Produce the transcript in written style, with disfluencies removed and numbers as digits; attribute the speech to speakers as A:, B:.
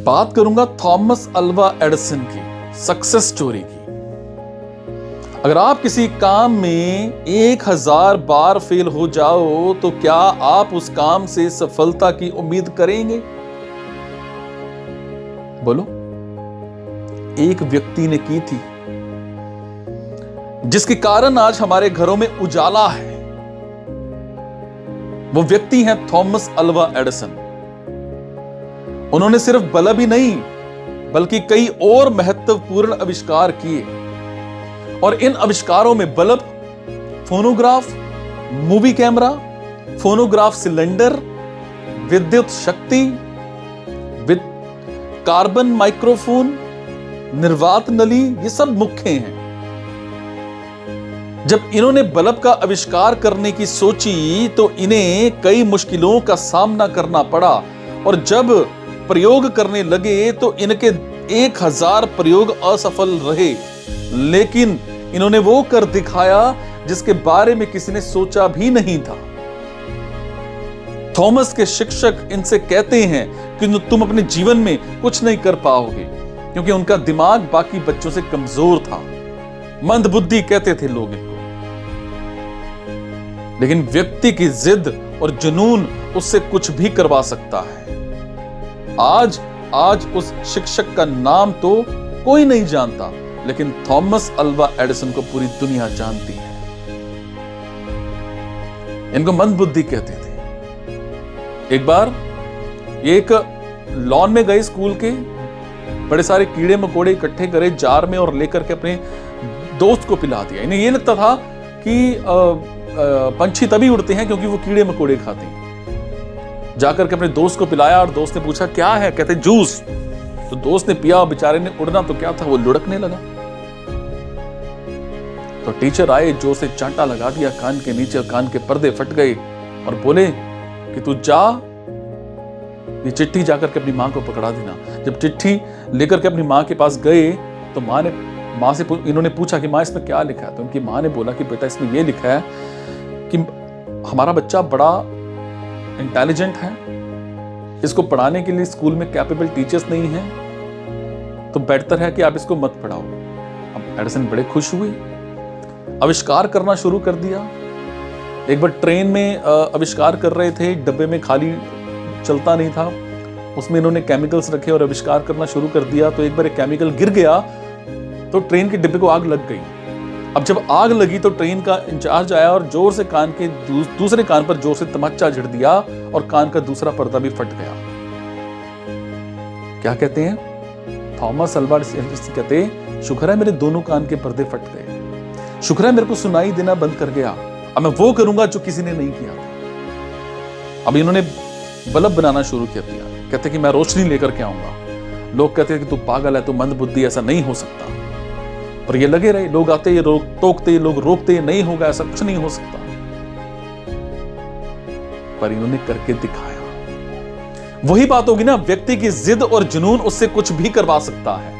A: बात करूंगा Thomas Alva Edison की सक्सेस स्टोरी की। अगर आप किसी काम में 1000 बार फेल हो जाओ तो क्या आप उस काम से सफलता की उम्मीद करेंगे? बोलो। एक व्यक्ति ने की थी, जिसके कारण आज हमारे घरों में उजाला है। वो व्यक्ति है थॉमस अल्वा एडिसन। उन्होंने सिर्फ बल्ब ही नहीं बल्कि कई और महत्वपूर्ण आविष्कार किए, और इन आविष्कारों में bulb, phonograph, movie camera, phonograph cylinder, विद्युत शक्ति, कार्बन माइक्रोफोन, निर्वात नली, ये सब मुख्य हैं। जब इन्होंने बल्ब का आविष्कार करने की सोची तो इन्हें कई मुश्किलों का सामना करना पड़ा, और जब प्रयोग करने लगे तो इनके 1000 प्रयोग असफल रहे। लेकिन इन्होंने वो कर दिखाया जिसके बारे में किसी ने सोचा भी नहीं था। थॉमस के शिक्षक इनसे कहते हैं कि तुम अपने जीवन में कुछ नहीं कर पाओगे, क्योंकि उनका दिमाग बाकी बच्चों से कमजोर था। मंदबुद्धि कहते थे लोग इनको। लेकिन व्यक्ति की जिद और जुनून उससे कुछ भी करवा सकता है। आज उस शिक्षक का नाम तो कोई नहीं जानता, लेकिन थॉमस अल्वा एडिसन को पूरी दुनिया जानती है। इनको मंदबुद्धि कहते थे। एक बार ये एक लॉन में गए स्कूल के, बड़े सारे कीड़े मकोड़े इकट्ठे करे जार में और लेकर के अपने दोस्त को पिला दिया। इन्हें ये लगता था कि पंछी तभी उड़ते हैं क्योंकि वो कीड़े मकोड़े खाते हैं। जाकर के अपने दोस्त को पिलाया और दोस्त ने पूछा क्या है, कहते जूस। तो दोस्त ने पिया, बेचारे ने उड़ना तो क्या था, वो लुढ़कने लगा। तो टीचर आए, जोर से चांटा लगा दिया कान के नीचे, कान के पर्दे फट गए और बोले कि तू जा, ये चिट्ठी जाकर के अपनी मां को पकड़ा देना। जब चिट्ठी लेकर के अपनी मां के पास गए तो मां से इन्होंने पूछा कि मां इसमें क्या लिखा है। तो उनकी मां ने बोला कि बेटा इसमें यह लिखा है कि हमारा बच्चा बड़ा इंटेलिजेंट है, इसको पढ़ाने के लिए स्कूल में कैपेबल टीचर्स नहीं हैं, तो बेहतर है कि आप इसको मत पढ़ाओ। अब एडिसन बड़े खुश हुए, आविष्कार करना शुरू कर दिया। एक बार ट्रेन में आविष्कार कर रहे थे, डब्बे में खाली चलता नहीं था, उसमें इन्होंने केमिकल्स रखे और आविष्कार करना शुरू कर दिया। तो एक बार एक केमिकल गिर गया तो ट्रेन के डिब्बे को आग लग गई। अब जब आग लगी तो ट्रेन का इंचार्ज आया और जोर से कान के दूसरे कान पर जोर से तमाचा झड़ दिया और कान का दूसरा पर्दा भी फट गया। क्या कहते हैं थॉमस अल्वा एडिसन? कहते हैं शुक्र है मेरे दोनों कान के पर्दे फट गए, शुक्र है मेरे को सुनाई देना बंद कर गया, अब मैं वो करूंगा जो किसी ने नहीं किया था। अब इन्होंने बल्ब बनाना शुरू कर दिया। कहते कि मैं रोशनी लेकर के आऊंगा। लोग कहते हैं कि तू पागल है, तू मंदबुद्धि, ऐसा नहीं हो सकता। और ये लगे रहे, लोग आते, ये टोकते, लोग रोकते, नहीं होगा, ऐसा कुछ नहीं हो सकता। पर इन्होंने करके दिखाया। वही बात होगी ना, व्यक्ति की जिद और जुनून उससे कुछ भी करवा सकता है।